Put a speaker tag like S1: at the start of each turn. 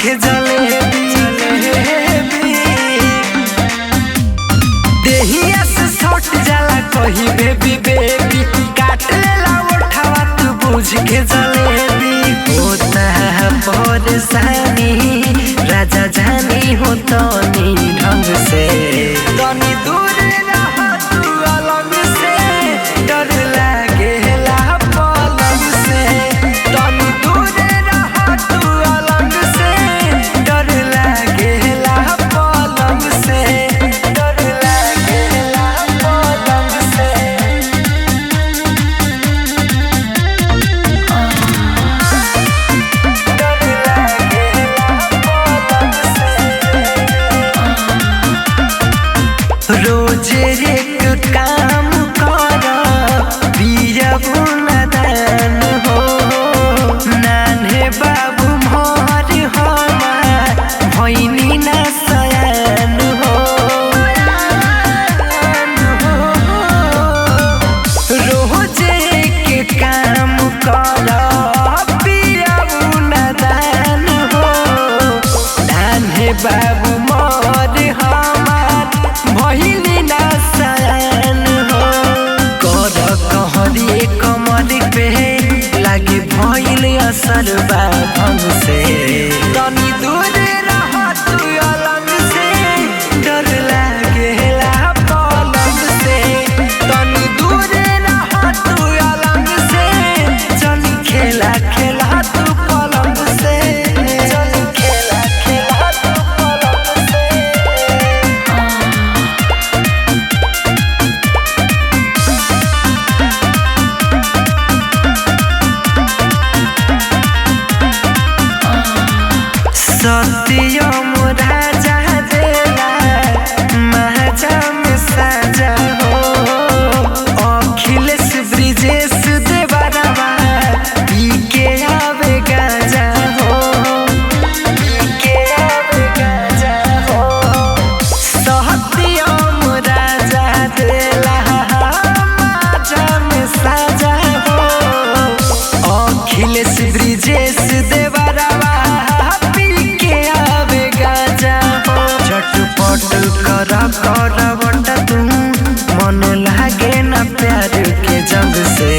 S1: के जलेबी देहिया से सट जाला कही बेबी बेबी काट लेला उठावा तू बुझ के जलेबी होता है परेशानी राजा जानी हो तो नी ढंग से तनी दूर रह तू अलग से डर लागेला पलंग से तनी दूर रह तू अलग से डर लागेला पलंग से डर लागेला पलंग से रोजे एक काम कर पियबू नदान हो नान्हे बाबू मोर हमार भैनी ना सयान हो रोजे एक काम कर पियबू नदान हो नान्हे बाबू मोर हमार भइली ना सयान हो कर कहरी कमर पे लागे भइल असर बा भंग से तनी दूर रह तू अलग से डर लागेला पलंग से तनी दूर रह तू अलग से चली खेला खेला तू पलंग से चली खेला खेला तू पलंग से सत्यम राजा देला महाजा में साजा हो अखिलेश ब्रिजेश देवरवा पी के आवे गाजा हो पी के आवे गाजा हो सत्यम राजा देला महाजा में साजा हो अखिलेश ब्रिजेश देवरवा झटपट कर बटा तुम मन लागे ना प्यार के जंग से।